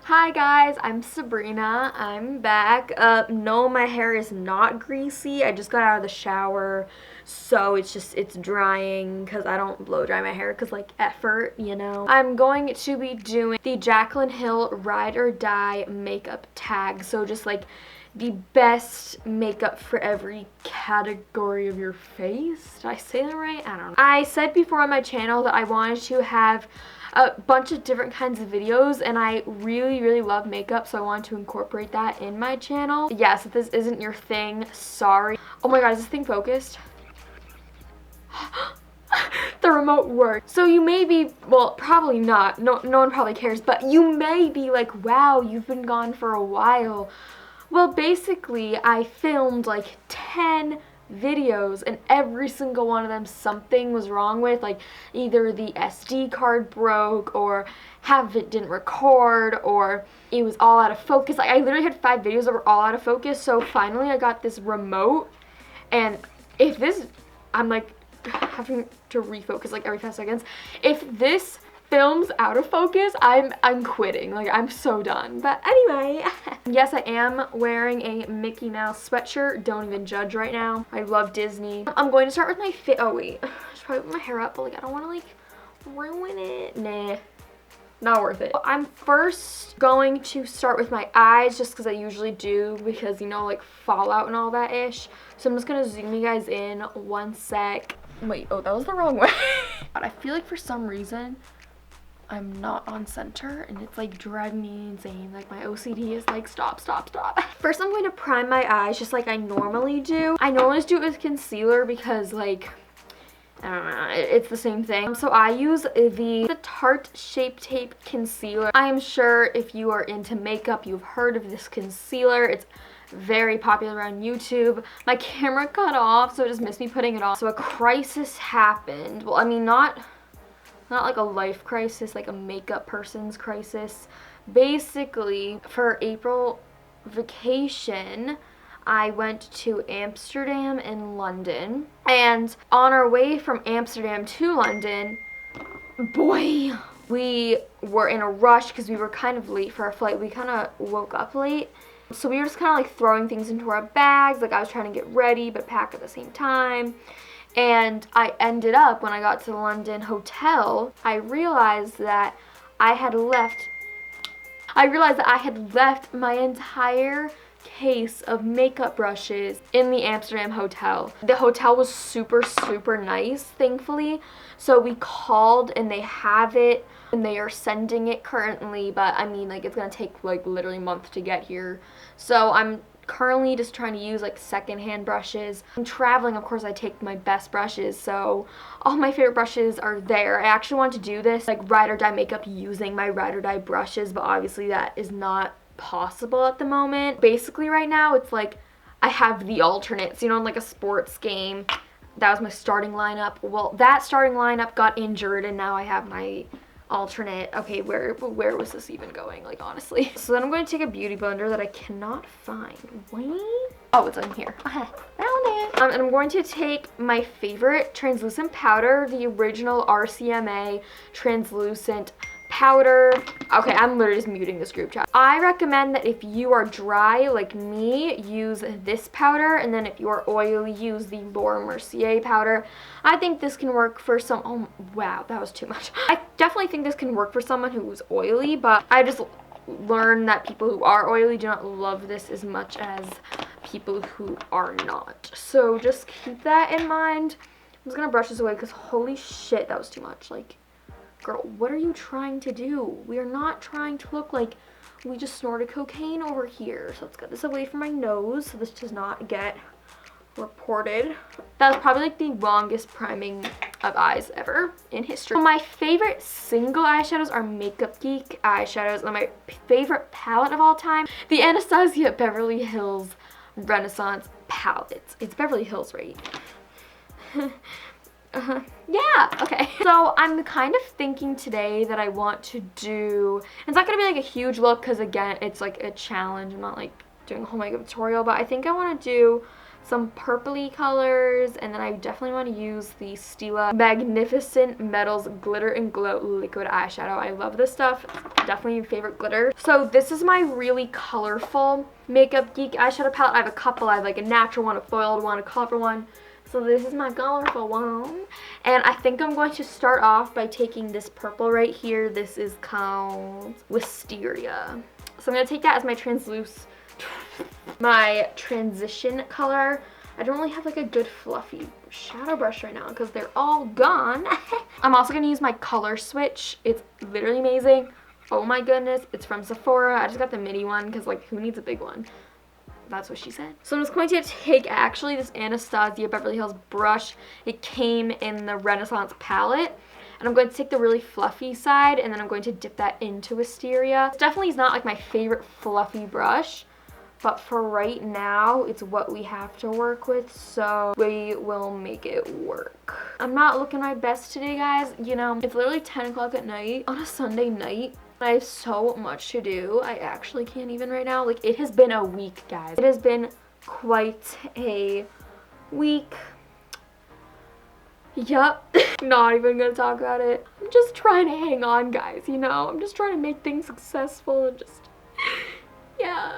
Hi guys, I'm Sabrina. I'm back. No, my hair is not greasy. I just got out of the shower, so it's drying because I don't blow dry my hair because like effort, you know. I'm going to be doing the Jaclyn Hill Ride or Die makeup tag. So just like the best makeup for every category of your face. Did I say that right? I don't know. I said before on my channel that I wanted to have a bunch of different kinds of videos, and I really love makeup, so I wanted to incorporate that in my channel. Yes, if this isn't your thing, sorry. Oh my god, is this thing focused? The remote worked. So you may be, well, probably not, no one probably cares, but you may be like, wow, you've been gone for a while. Well, basically, I filmed like 10 videos, and every single one of them something was wrong with, like either the SD card broke, or half of it didn't record, or it was all out of focus. Like I literally had 5 videos that were all out of focus. So finally I got this remote, and if this, I'm like having to refocus like every 5 seconds. If this films out of focus, I'm quitting. Like, I'm so done. But anyway, yes, I am wearing a Mickey Mouse sweatshirt. Don't even judge right now. I love Disney. I'm going to start with my fit. Oh wait, I should probably put my hair up, but like I don't want to like ruin it. Nah, not worth it. I'm first going to start with my eyes, just because I usually do, because you know, like fallout and all that ish. So I'm just gonna zoom you guys in one sec. Wait, oh, that was the wrong way. But I feel like for some reason I'm not on center, and it's like driving me insane. Like my OCD is like stop. First I'm going to prime my eyes just like I normally do. I normally just do it with concealer because like, I don't know, it's the same thing. So I use the Tarte Shape Tape Concealer. I am sure if you are into makeup, you've heard of this concealer. It's very popular on YouTube. My camera cut off, so it just missed me putting it on. So a crisis happened. Well, I mean, not like a life crisis, like a makeup person's crisis. Basically, for April vacation, I went to Amsterdam and London. And on our way from Amsterdam to London, boy, we were in a rush because we were kind of late for our flight. We kind of woke up late. So we were just kind of like throwing things into our bags. Like I was trying to get ready but pack at the same time. And I ended up, when I got to the London hotel, I realized that I had left my entire case of makeup brushes in the Amsterdam hotel. The hotel was super nice, thankfully. So we called and they have it, and they are sending it currently, but I mean, like, it's gonna take like literally a month to get here. So I'm currently just trying to use like secondhand brushes. I'm traveling, of course I take my best brushes, so all my favorite brushes are there. I actually want to do this like ride or die makeup using my ride or die brushes, but obviously that is not possible at the moment. Basically right now it's like I have the alternates, you know, in like a sports game. That was my starting lineup. Well, that starting lineup got injured, and now I have my alternate. Okay, where was this even going, like, honestly? So then I'm going to take a beauty blender that I cannot find. Wait, oh, it's in here. Found it. And I'm going to take my favorite translucent powder, the original RCMA translucent powder. Okay, I'm literally just muting this group chat. I recommend that if you are dry like me, use this powder, and then if you are oily, use the Laura Mercier powder. I think this can work for some, oh wow, that was too much. I definitely think this can work for someone who's oily, but I just learned that people who are oily do not love this as much as people who are not. So just keep that in mind. I'm just gonna brush this away because holy shit, that was too much. Like, girl, what are you trying to do? We are not trying to look like we just snorted cocaine over here. So let's get this away from my nose so this does not get reported. That was probably like the longest priming of eyes ever in history. My favorite single eyeshadows are Makeup Geek eyeshadows, and my favorite palette of all time, the Anastasia Beverly Hills Renaissance palette. It's Beverly Hills, right? Yeah, okay. So I'm kind of thinking today that I want to do, it's not gonna be like a huge look because again, it's like a challenge. I'm not like doing a whole makeup tutorial, but I think I want to do some purpley colors, and then I definitely want to use the Stila Magnificent Metals Glitter and Glow Liquid Eyeshadow. I love this stuff. It's definitely your favorite glitter. So this is my really colorful Makeup Geek eyeshadow palette. I have a couple. I have like a natural one, a foiled one, a colorful one. So this is my colorful one. And I think I'm going to start off by taking this purple right here. This is called Wisteria. So I'm going to take that as my transition color. I don't really have like a good fluffy shadow brush right now because they're all gone. I'm also going to use my color switch. It's literally amazing. Oh my goodness. It's from Sephora. I just got the mini one because like who needs a big one? That's what she said. So I'm just going to take actually this Anastasia Beverly Hills brush. It came in the Renaissance palette. And I'm going to take the really fluffy side and then I'm going to dip that into Wisteria. It definitely is not like my favorite fluffy brush. But for right now, it's what we have to work with, so we will make it work. I'm not looking my best today, guys. You know, it's literally 10 o'clock at night on a Sunday night. I have so much to do. I actually can't even right now. Like, it has been a week, guys. It has been quite a week. Yup. Not even gonna talk about it. I'm just trying to hang on, guys, you know? I'm just trying to make things successful and just, yeah.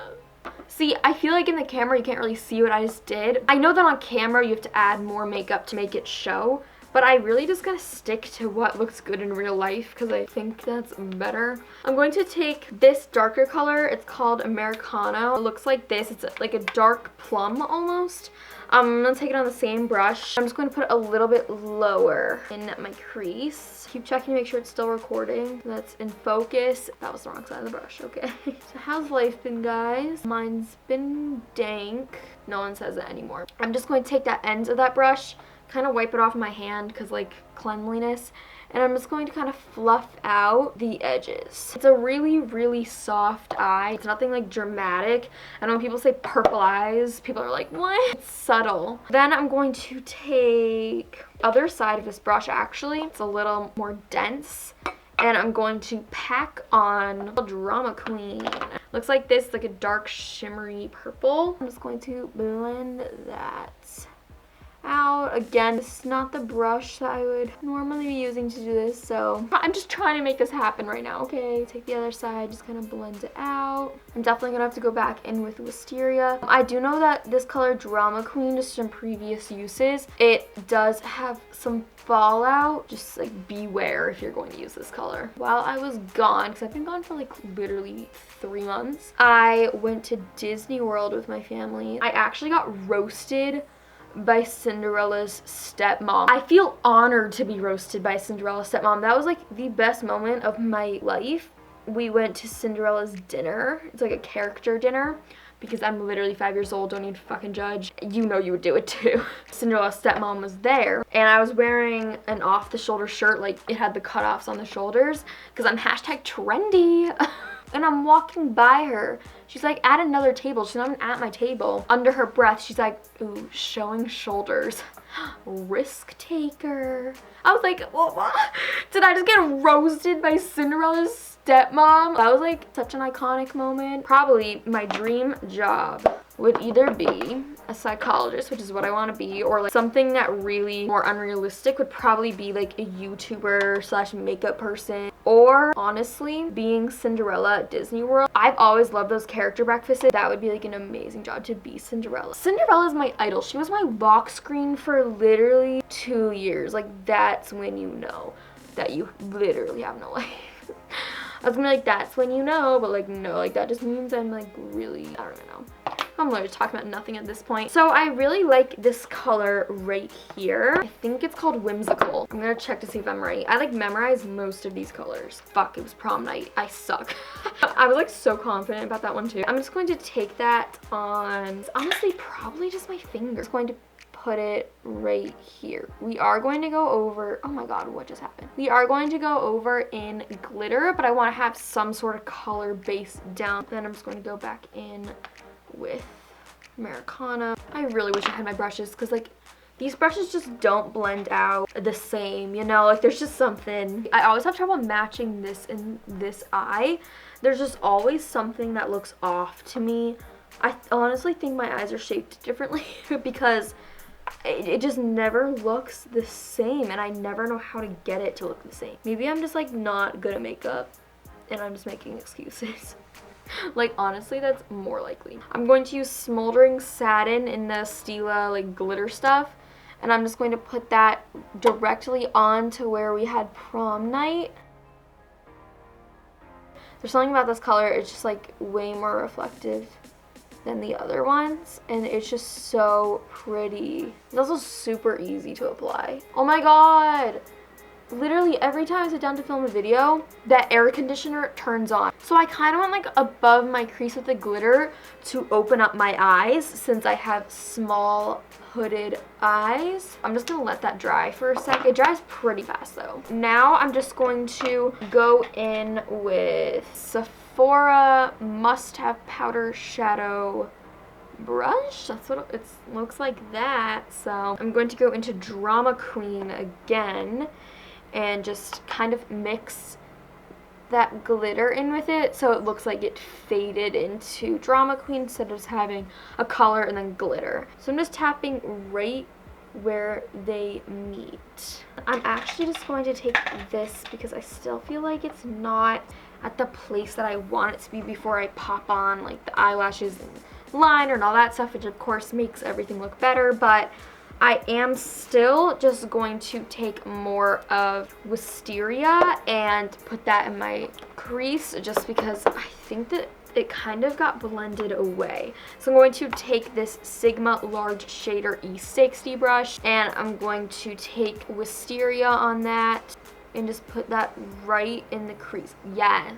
See, I feel like in the camera you can't really see what I just did. I know that on camera you have to add more makeup to make it show, but I really just gotta stick to what looks good in real life because I think that's better. I'm going to take this darker color. It's called Americano. It looks like this. It's like a dark plum almost. I'm gonna take it on the same brush. I'm just going to put it a little bit lower in my crease. Keep checking to make sure it's still recording. That's in focus. That was the wrong side of the brush, okay. So how's life been, guys? Mine's been dank. No one says it anymore. I'm just going to take that end of that brush, kind of wipe it off my hand because like cleanliness, and I'm just going to kind of fluff out the edges. It's a really, really soft eye. It's nothing like dramatic. And when people say purple eyes, people are like, what? It's subtle. Then I'm going to take the other side of this brush, actually. It's a little more dense. And I'm going to pack on Drama Queen. Looks like this, like a dark shimmery purple. I'm just going to blend that out. Again, this is not the brush that I would normally be using to do this, so I'm just trying to make this happen right now, okay? Take the other side, just kind of blend it out. I'm definitely gonna have to go back in with Wisteria. I do know that this color Drama Queen, just from previous uses, it does have some fallout. Just like beware if you're going to use this color. While I was gone, because I've been gone for like literally 3 months, I went to Disney World with my family. I actually got roasted by Cinderella's stepmom. I feel honored to be roasted by Cinderella's stepmom. That was like the best moment of my life. We went to Cinderella's dinner. It's like a character dinner because I'm literally 5 years old. Don't even fucking judge. You know you would do it too. Cinderella's stepmom was there and I was wearing an off-the-shoulder shirt. Like it had the cutoffs on the shoulders because I'm hashtag trendy. And I'm walking by her. She's like at another table. She's not even at my table. Under her breath, she's like, ooh, showing shoulders. Risk taker. I was like, what? Did I just get roasted by Cinderella's stepmom? That was like such an iconic moment. Probably my dream job would either be a psychologist, which is what I want to be, or like something that really more unrealistic would probably be like a YouTuber slash makeup person, or honestly being Cinderella at Disney World. I've always loved those character breakfasts. That would be like an amazing job to be Cinderella. Cinderella is my idol. She was my lock screen for literally 2 years. Like that's when you know that you literally have no life. I was gonna be like, that's when you know, but like no, like that just means I'm like really, I don't know. I'm literally talking about nothing at this point. So I really like this color right here. I think it's called Whimsical. I'm gonna check to see if I'm right. I like memorized most of these colors. Fuck, it was prom night. I suck. I was like so confident about that one too. I'm just going to take that on, it's honestly probably just my finger. Just going to put it right here. We are going to go over, oh my god, what just happened? We are going to go over in glitter, but I want to have some sort of color base down. Then I'm just going to go back in with Americano. I really wish I had my brushes because like these brushes just don't blend out the same, you know, like there's just something. I always have trouble matching this and this eye. There's just always something that looks off to me I honestly think my eyes are shaped differently because it just never looks the same, and I never know how to get it to look the same. Maybe I'm just like not good at makeup and I'm just making excuses. Like, honestly, that's more likely. I'm going to use Smoldering Satin in the Stila like glitter stuff, and I'm just going to put that directly onto where we had prom night. There's something about this color, it's just like way more reflective than the other ones, and it's just so pretty. It's also super easy to apply. Oh my god! Literally every time I sit down to film a video, that air conditioner turns on. So I kind of want like above my crease with the glitter to open up my eyes since I have small hooded eyes. I'm just gonna let that dry for a sec. It dries pretty fast though. Now I'm just going to go in with Sephora Must Have Powder Shadow brush. That's what it looks like that. So I'm going to go into Drama Queen again and just kind of mix that glitter in with it so it looks like it faded into Drama Queen instead of just having a color and then glitter. So I'm just tapping right where they meet. I'm actually just going to take this because I still feel like it's not at the place that I want it to be before I pop on like the eyelashes and liner and all that stuff, which of course makes everything look better, but I am still just going to take more of Wisteria and put that in my crease just because I think that it kind of got blended away. So I'm going to take this Sigma Large Shader E60 brush and I'm going to take Wisteria on that and just put that right in the crease. Yes.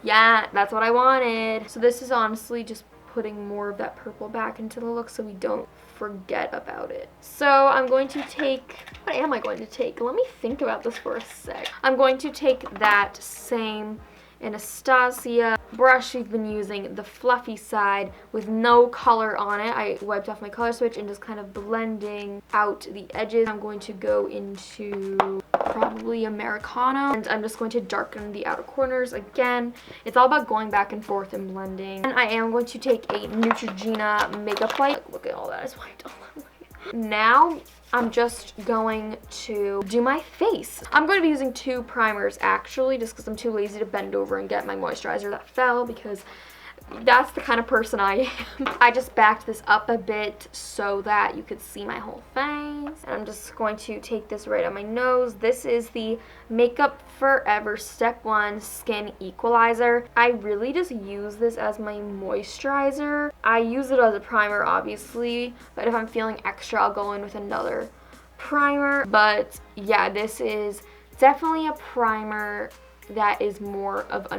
Yeah, that's what I wanted. So this is honestly just putting more of that purple back into the look so we don't forget about it. So I'm going to take, what am I going to take? Let me think about this for a sec. I'm going to take that same Anastasia brush we've been using, the fluffy side with no color on it. I wiped off my color switch and just kind of blending out the edges. I'm going to go into probably Americano, and I'm just going to darken the outer corners again. It's all about going back and forth and blending. And I am going to take a Neutrogena makeup wipe. Look at all that, it's wiped all that way. Now I'm just going to do my face. I'm going to be using two primers actually, just because I'm too lazy to bend over and get my moisturizer that fell, because that's the kind of person I am. I just backed this up a bit so that you could see my whole face. And I'm just going to take this right on my nose. This is the Makeup Forever Step 1 Skin Equalizer. I really just use this as my moisturizer. I use it as a primer, obviously, but if I'm feeling extra, I'll go in with another primer. But yeah, this is definitely a primer that is more of a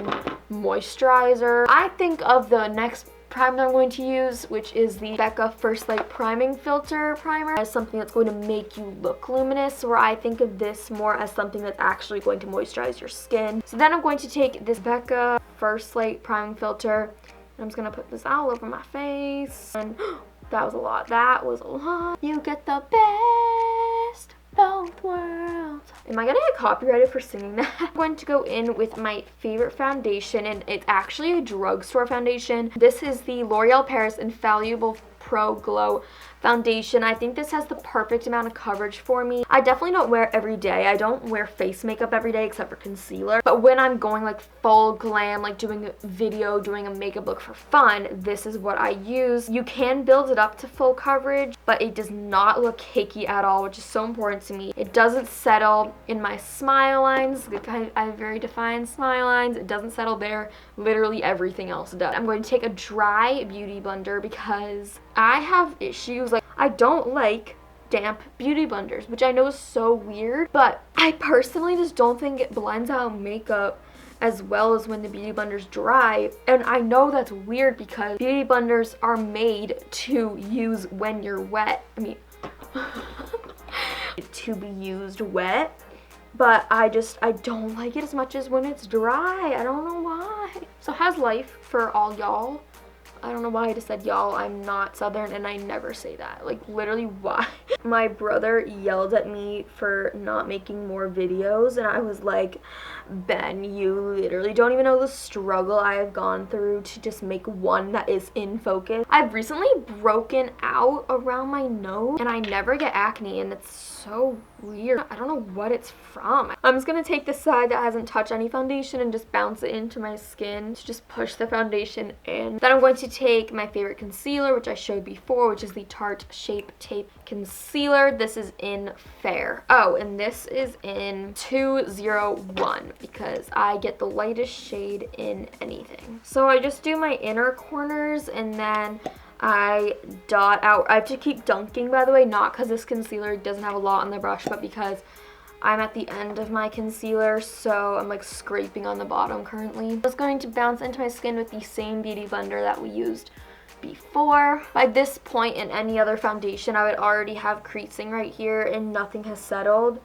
moisturizer. I think of the next primer I'm going to use, which is the Becca First Light Priming Filter Primer, as something that's going to make you look luminous, where I think of this more as something that's actually going to moisturize your skin. So then I'm going to take this Becca First Light Priming Filter, and I'm just going to put this all over my face. And that was a lot. That was a lot. You get the best both worlds. Am I gonna get copyrighted for singing that? I'm going to go in with my favorite foundation, and it's actually a drugstore foundation. This is the L'Oreal Paris Infallible Pro Glow foundation. I think this has the perfect amount of coverage for me. I definitely don't wear it every day. I don't wear face makeup every day except for concealer. But when I'm going like full glam, like doing a video, doing a makeup look for fun, this is what I use. You can build it up to full coverage, but it does not look cakey at all, which is so important to me. It doesn't settle in my smile lines. I have very defined smile lines. It doesn't settle there. Literally everything else does. I'm going to take a dry beauty blender because I have issues. Like, I don't like damp beauty blenders, which I know is so weird, but I personally just don't think it blends out makeup as well as when the beauty blender's dry. And I know that's weird because beauty blenders are made to use when you're wet. I mean, to be used wet, but I don't like it as much as when it's dry. I don't know why. So how's life for all y'all I don't know why I just said y'all. I'm not Southern and I never say that. Like, literally, why? My brother yelled at me for not making more videos, and I was like, Ben, you literally don't even know the struggle I have gone through to just make one that is in focus. I've recently broken out around my nose, and I never get acne, and it's so weird. I don't know what it's from. I'm just gonna take the side that hasn't touched any foundation and just bounce it into my skin to just push the foundation in. Then I'm going to take my favorite concealer, which I showed before, which is the Tarte Shape Tape Concealer. This is in Fair. Oh, and this is in 201 because I get the lightest shade in anything. So I just do my inner corners and then I dot out. I have to keep dunking, by the way, not because this concealer doesn't have a lot on the brush, but because I'm at the end of my concealer, so I'm like scraping on the bottom currently. I'm just going to bounce into my skin with the same beauty blender that we used before. By this point in any other foundation, I would already have creasing right here and nothing has settled,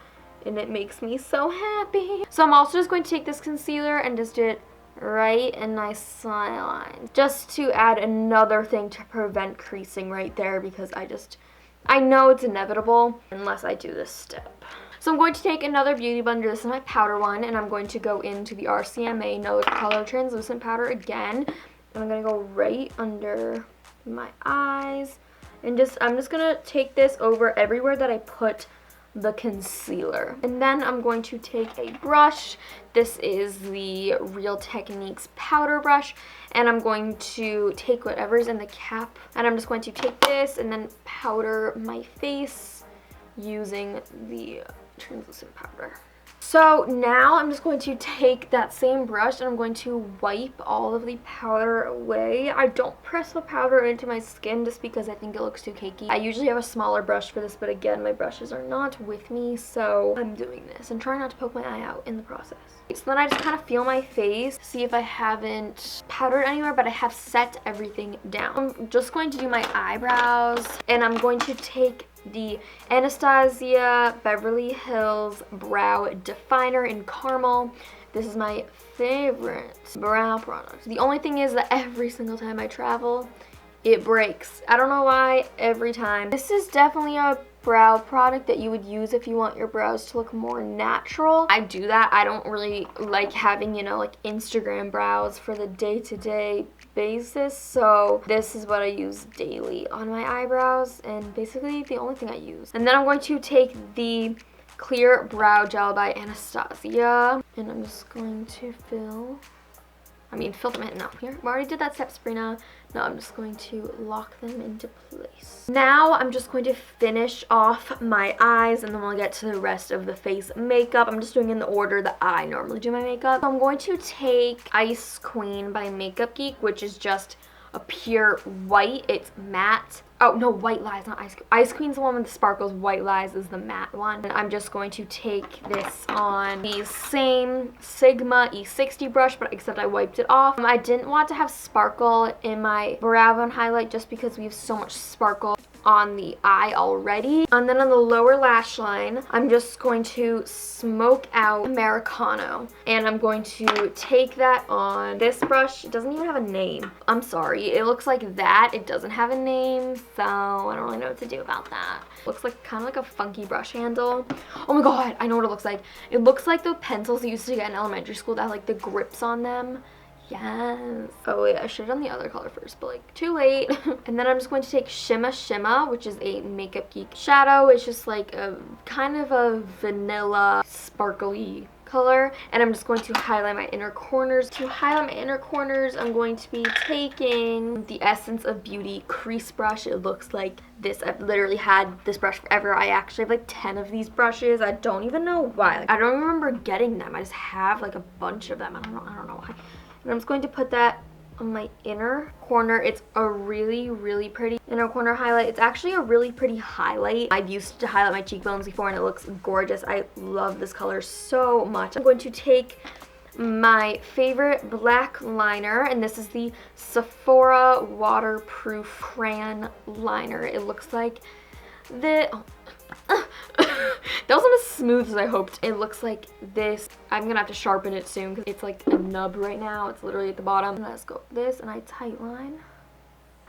and it makes me so happy. So I'm also just going to take this concealer and just do it right in my smile line, just to add another thing to prevent creasing right there, because I know it's inevitable unless I do this step. So I'm going to take another beauty blender. This is my powder one, and I'm going to go into the RCMA No Color Translucent Powder again. And I'm going to go right under my eyes, and I'm just going to take this over everywhere that I put the concealer. And then I'm going to take a brush. This is the Real Techniques powder brush, and I'm going to take whatever's in the cap, and I'm just going to take this and then powder my face using the translucent powder. So now I'm just going to take that same brush and I'm going to wipe all of the powder away. I don't press the powder into my skin just because I think it looks too cakey. I usually have a smaller brush for this, but again, my brushes are not with me, so I'm doing this and trying not to poke my eye out in the process. So then I just kind of feel my face, see if I haven't powdered anywhere, but I have set everything down. I'm just going to do my eyebrows, and I'm going to take the Anastasia Beverly Hills Brow Definer in Caramel. This is my favorite brow product. The only thing is that every single time I travel, it breaks. I don't know why, every time. This is definitely a brow product that you would use if you want your brows to look more natural. I do that. I don't really like having, you know, like Instagram brows for the day-to-day basis, so this is what I use daily on my eyebrows, and basically the only thing I use. And then I'm going to take the Clear Brow Gel by Anastasia, and I'm just going to fill them in. No, here, we already did that step, Sabrina. Now I'm just going to lock them into place. Now I'm just going to finish off my eyes, and then we'll get to the rest of the face makeup. I'm just doing in the order that I normally do my makeup. So I'm going to take Ice Queen by Makeup Geek, which is just a pure white. It's matte. Oh, no, White Lies, not Ice Queen. Ice Queen's the one with the sparkles. White Lies is the matte one. And I'm just going to take this on the same Sigma E60 brush, but except I wiped it off. I didn't want to have sparkle in my brow bone highlight just because we have so much sparkle on the eye already. And then on the lower lash line, I'm just going to smoke out Americano, and I'm going to take that on this brush. It doesn't even have a name. I'm sorry, it looks like that. It doesn't have a name, so I don't really know what to do about that. It looks like kind of like a funky brush handle. Oh my god, I know what it looks like. It looks like the pencils you used to get in elementary school that had like the grips on them. Yes. Oh wait, I should have done the other color first, but like too late. And then I'm just going to take Shimma, which is a Makeup Geek shadow. It's just like a kind of a vanilla sparkly color, and I'm just going to highlight my inner corners. To highlight my inner corners, I'm going to be taking the Essence of Beauty crease brush. It looks like this. I've literally had this brush forever. I actually have like 10 of these brushes. I don't even know why. Like, I don't remember getting them. I just have like a bunch of them. I don't know why. And I'm just going to put that on my inner corner. It's a really, really pretty inner corner highlight. It's actually a really pretty highlight. I've used to highlight my cheekbones before, and it looks gorgeous. I love this color so much. I'm going to take my favorite black liner, and this is the Sephora Waterproof Crayon Liner. It looks like that wasn't as smooth as I hoped. It looks like this. I'm gonna have to sharpen it soon because it's like a nub right now. It's literally at the bottom. Let's go with this, and I tight line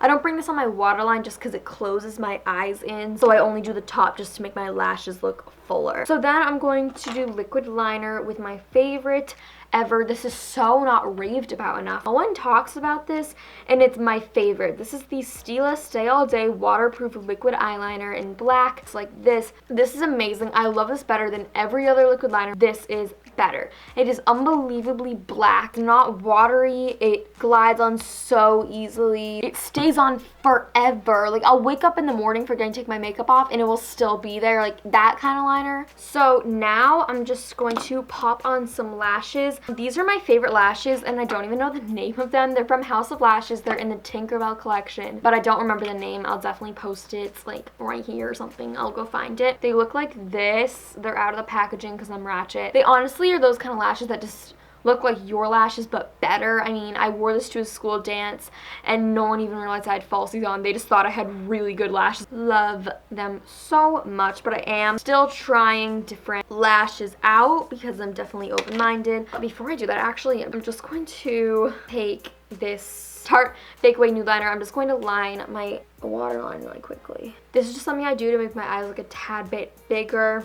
I don't bring this on my waterline just because it closes my eyes in, so I only do the top just to make my lashes look fuller. So then I'm going to do liquid liner with my favorite ever. This is so not raved about enough. No one talks about this, and it's my favorite. This is the Stila Stay All Day Waterproof Liquid Eyeliner in black. It's like this. This is amazing. I love this better than every other liquid liner. This is better. It is unbelievably black, not watery. It glides on so easily. It stays on forever. Like, I'll wake up in the morning forgetting to take my makeup off and it will still be there, like that kind of liner. So now I'm just going to pop on some lashes. These are my favorite lashes, and I don't even know the name of them. They're from House of Lashes. They're in the Tinkerbell collection, but I don't remember the name. I'll definitely post it. It's like right here or something. I'll go find it. They look like this. They're out of the packaging because I'm ratchet. They honestly are those kind of lashes that just look like your lashes but better. I mean, I wore this to a school dance and no one even realized I had falsies on. They just thought I had really good lashes. Love them so much, but I am still trying different lashes out because I'm definitely open-minded. Before I do that, actually, I'm just going to take this Tarte Fake Away Nude Liner. I'm just going to line my waterline really quickly. This is just something I do to make my eyes look a tad bit bigger.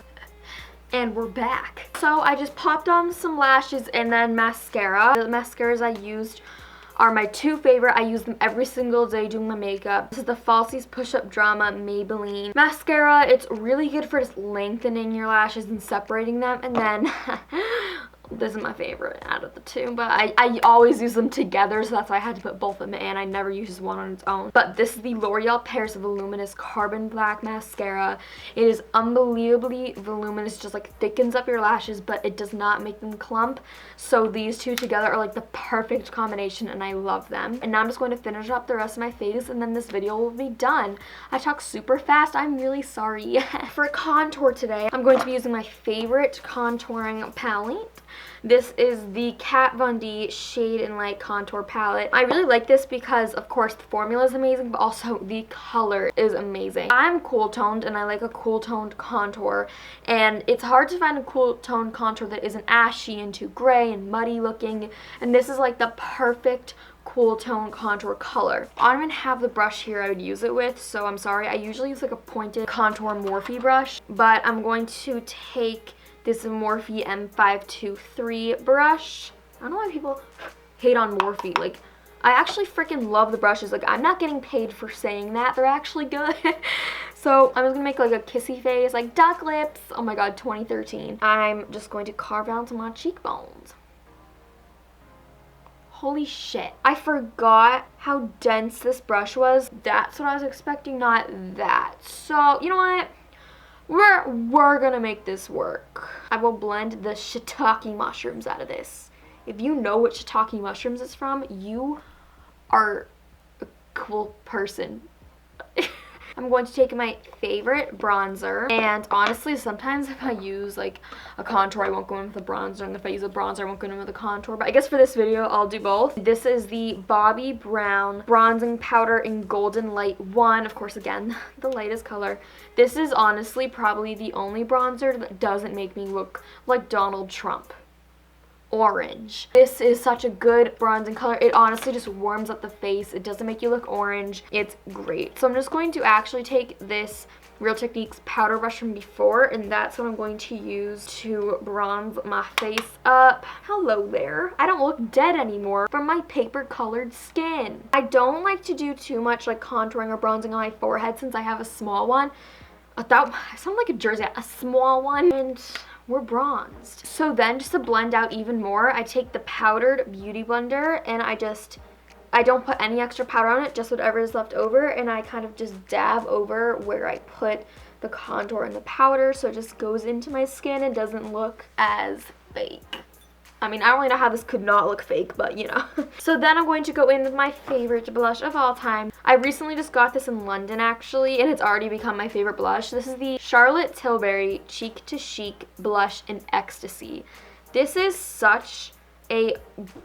And we're back. So I just popped on some lashes and then mascara. The mascaras I used are my two favorite. I use them every single day doing my makeup. This is the Falsies Push Up Drama Maybelline mascara. It's really good for just lengthening your lashes and separating them. And then this is my favorite out of the two, but I always use them together, so that's why I had to put both of them in. I never use one on its own. But this is the L'Oreal Paris Voluminous Carbon Black Mascara. It is unbelievably voluminous, just like thickens up your lashes, but it does not make them clump. So these two together are like the perfect combination, and I love them. And now I'm just going to finish up the rest of my face, and then this video will be done. I talk super fast. I'm really sorry. For contour today, I'm going to be using my favorite contouring palette. This is the Kat Von D Shade and Light Contour Palette. I really like this because, of course, the formula is amazing, but also the color is amazing. I'm cool toned and I like a cool toned contour, and it's hard to find a cool toned contour that isn't ashy and too gray and muddy looking, and this is like the perfect cool tone contour color. I don't even have the brush here I would use it with, so I'm sorry. I usually use like a pointed contour Morphe brush, but I'm going to take this Morphe M523 brush. I don't know why people hate on Morphe. Like, I actually freaking love the brushes. Like, I'm not getting paid for saying that. They're actually good. So I'm just gonna make like a kissy face, like duck lips. Oh my god, 2013. I'm just going to carve out my cheekbones. Holy shit. I forgot how dense this brush was. That's what I was expecting, not that. So, you know what? We're gonna make this work. I will blend the shiitake mushrooms out of this. If you know what shiitake mushrooms is from, you are a cool person. I'm going to take my favorite bronzer, and honestly, sometimes if I use like a contour, I won't go in with a bronzer, and if I use a bronzer, I won't go in with a contour, but I guess for this video, I'll do both. This is the Bobbie Brown Bronzing Powder in Golden Light 1. Of course, again, the lightest color. This is honestly probably the only bronzer that doesn't make me look like Donald Trump. Orange. This is such a good bronzing color. It honestly just warms up the face. It doesn't make you look orange. It's great. So I'm just going to actually take this Real Techniques powder brush from before, and that's what I'm going to use to bronze my face up. Hello there. I don't look dead anymore from my paper colored skin. I don't like to do too much like contouring or bronzing on my forehead since I have a small one. I sound like a Jersey, a small one, and we're bronzed. So then, just to blend out even more, I take the powdered beauty blender and I don't put any extra powder on it, just whatever is left over, and I kind of just dab over where I put the contour and the powder, so it just goes into my skin and doesn't look as fake. I mean, I don't really know how this could not look fake, but you know. So then I'm going to go in with my favorite blush of all time. I recently just got this in London, actually, and it's already become my favorite blush. This is the Charlotte Tilbury Cheek to Chic Blush in Ecstasy. This is such a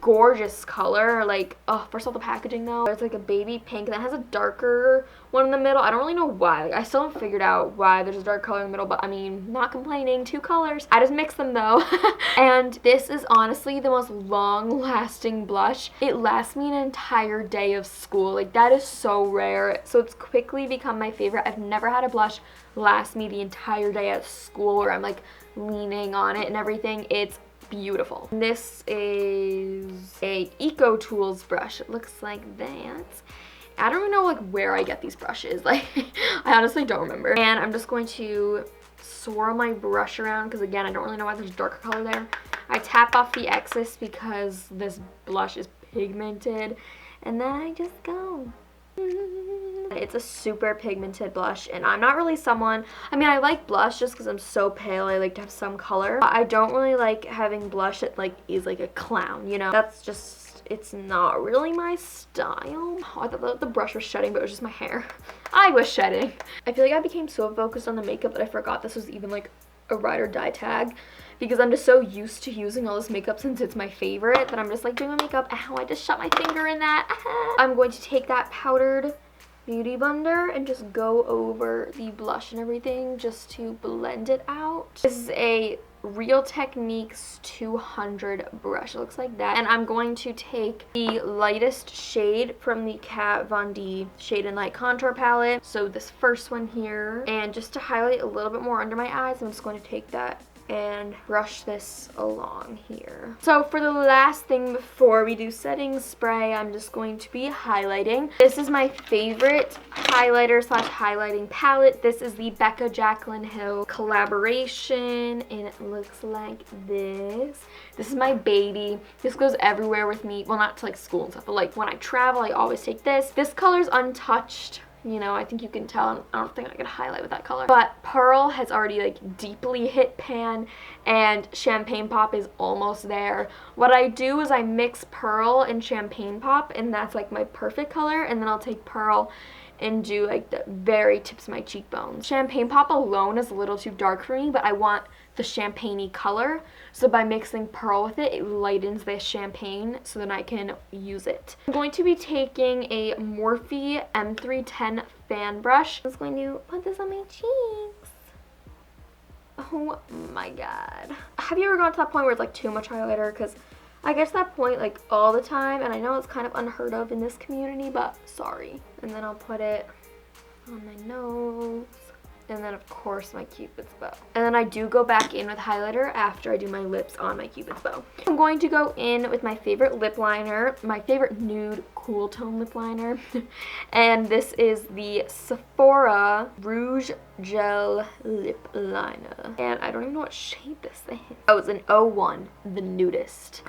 gorgeous color. Like, oh, first of all, the packaging though, it's like a baby pink and that has a darker one in the middle. I don't really know why. Like, I still haven't figured out why there's a dark color in the middle, but I mean, not complaining. 2 colors. I just mix them though. And this is honestly the most long-lasting blush. It lasts me an entire day of school. Like, that is so rare. So it's quickly become my favorite. I've never had a blush last me the entire day at school where I'm like leaning on it and everything. It's beautiful. This is a Eco Tools brush. It looks like that. I don't even know like where I get these brushes. Like, I honestly don't remember. And I'm just going to swirl my brush around because again, I don't really know why there's a darker color there. I tap off the excess because this blush is pigmented, and then I just go. It's a super pigmented blush, and I'm not really someone, I mean, I like blush just because I'm so pale. I like to have some color. I don't really like having blush that like is like a clown, you know? That's just, it's not really my style. Oh, I thought the brush was shedding, but it was just my hair. I was shedding. I feel like I became so focused on the makeup that I forgot this was even like a ride or die tag, because I'm just so used to using all this makeup since it's my favorite that I'm just like doing my makeup. Ow, I just shot my finger in that. I'm going to take that powdered beauty blender and just go over the blush and everything just to blend it out. This is a Real Techniques 200 brush. It looks like that. And I'm going to take the lightest shade from the Kat Von D Shade and Light Contour Palette. So this first one here. And just to highlight a little bit more under my eyes, I'm just going to take that and brush this along here. So for the last thing before we do setting spray, I'm just going to be highlighting. This is my favorite highlighter slash highlighting palette. This is the Becca Jaclyn Hill collaboration, and it looks like this. This is my baby. This goes everywhere with me. Well, not to like school and stuff, but like when I travel, I always take this. This color's untouched. You know, I think you can tell. I don't think I could highlight with that color. But Pearl has already like deeply hit pan, and Champagne Pop is almost there. What I do is I mix Pearl and Champagne Pop, and that's like my perfect color. And then I'll take Pearl and do like the very tips of my cheekbones. Champagne Pop alone is a little too dark for me, but I want the champagne-y color. So by mixing Pearl with it, it lightens the champagne so then I can use it. I'm going to be taking a Morphe M310 fan brush. I'm just going to put this on my cheeks. Oh my god. Have you ever gone to that point where it's like too much highlighter? Because I get to that point like all the time, and I know it's kind of unheard of in this community, but sorry. And then I'll put it on my nose. And then of course my Cupid's bow. And then I do go back in with highlighter after I do my lips on my Cupid's bow. I'm going to go in with my favorite lip liner, my favorite nude cool tone lip liner. And this is the Sephora Rouge Gel Lip Liner. And I don't even know what shade this thing is. Oh, it's an 01, the nudist.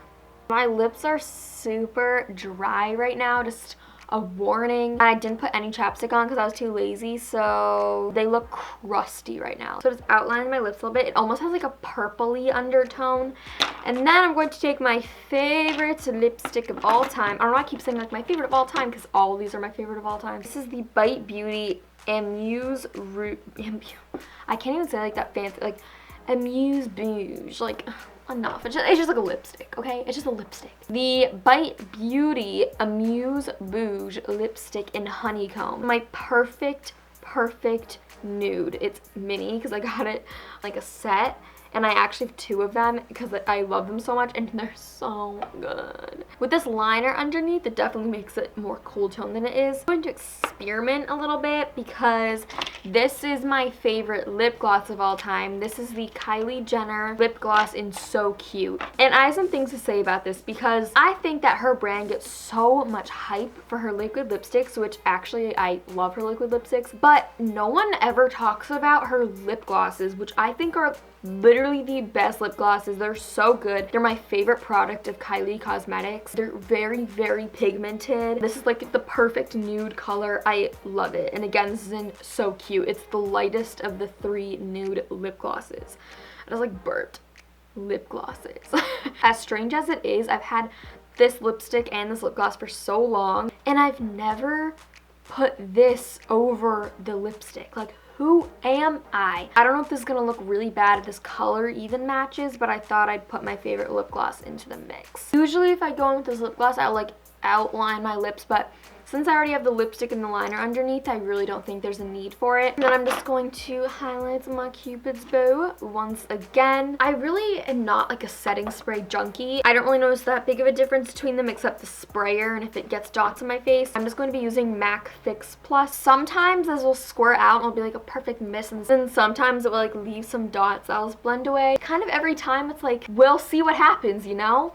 My lips are super dry right now, just a warning. And I didn't put any chapstick on because I was too lazy, so they look crusty right now. So just outlining my lips a little bit. It almost has like a purpley undertone. And then I'm going to take my favorite lipstick of all time. I don't know why I keep saying like my favorite of all time because all of these are my favorite of all time. This is the Bite Beauty Amuse Rouge. I can't even say like that fancy, like Amuse Bouge, like enough. It's just like a lipstick, okay? It's just a lipstick. The Bite Beauty Amuse Bouge lipstick in Honeycomb. My perfect nude. It's mini because I got it like a set, and I actually have 2 of them because I love them so much, and they're so good. With this liner underneath, it definitely makes it more cool tone than it is. I'm going to experiment a little bit because this is my favorite lip gloss of all time. This is the Kylie Jenner lip gloss in So Cute. And I have some things to say about this because I think that her brand gets so much hype for her liquid lipsticks, which actually I love her liquid lipsticks, but no one ever talks about her lip glosses, which I think are literally the best lip glosses. They're so good. They're my favorite product of Kylie Cosmetics. They're very pigmented. This is like the perfect nude color. I love it. And again, this is in So Cute. It's the lightest of the 3 nude lip glosses. I just like burped lip glosses. As strange as it is, I've had this lipstick and this lip gloss for so long, and I've never put this over the lipstick. Like, who am I? I don't know if this is gonna look really bad if this color even matches, but I thought I'd put my favorite lip gloss into the mix. Usually if I go in with this lip gloss, I'll like outline my lips, but since I already have the lipstick and the liner underneath, I really don't think there's a need for it. And then I'm just going to highlight my Cupid's bow once again. I really am not like a setting spray junkie. I don't really notice that big of a difference between them except the sprayer and if it gets dots on my face. I'm just going to be using MAC Fix Plus. Sometimes this will squirt out and it'll be like a perfect mist, and then sometimes it will like leave some dots that'll just blend away. Kind of every time it's like, we'll see what happens, you know?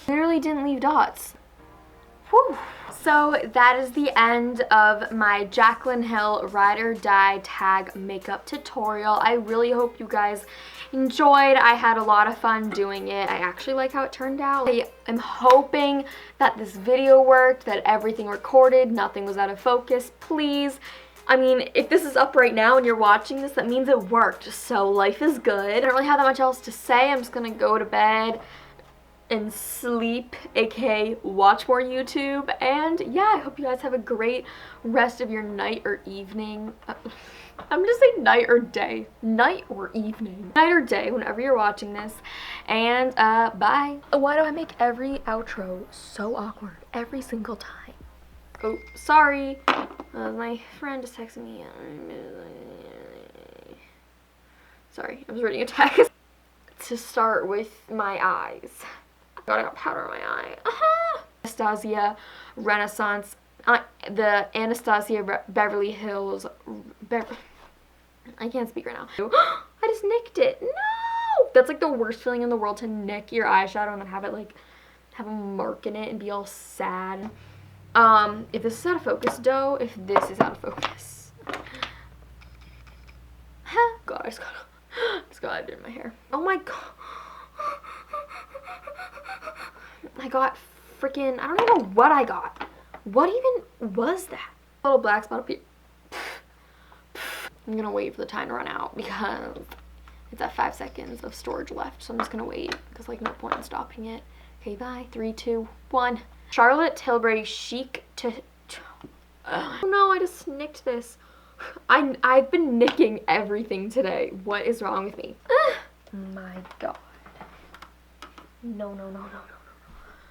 Literally didn't leave dots. Whew. So that is the end of my Jaclyn Hill Ride or Die tag makeup tutorial. I really hope you guys enjoyed. I had a lot of fun doing it. I actually like how it turned out. I am hoping that this video worked, that everything recorded, nothing was out of focus. Please, I mean, if this is up right now and you're watching this, that means it worked. So life is good. I don't really have that much else to say. I'm just gonna go to bed and sleep, aka watch more YouTube, and yeah, I hope you guys have a great rest of your night or evening. I'm gonna say night or day. Night or evening. Night or day, whenever you're watching this. And bye. Why do I make every outro so awkward every single time? Oh, sorry. My friend just texted me. Sorry, I was reading a text. To start with my eyes. God, I got powder on my eye. Anastasia Renaissance, the Anastasia Beverly Hills, I can't speak right now. I just nicked it. No! That's like the worst feeling in the world, to nick your eyeshadow and then have it like, have a mark in it and be all sad. If this is out of focus, though, if this is out of focus. God, I just got it in my hair. Oh my god. I got freaking, I don't even know what I got. What even was that? A little black spot up here. I'm gonna wait for the time to run out because it's at 5 seconds of storage left. So I'm just gonna wait because like no point in stopping it. Okay, bye. 3, 2, 1. Charlotte Tilbury Chic to oh no, I just nicked this. I've been nicking everything today. What is wrong with me? My god. No, no, no, no, no.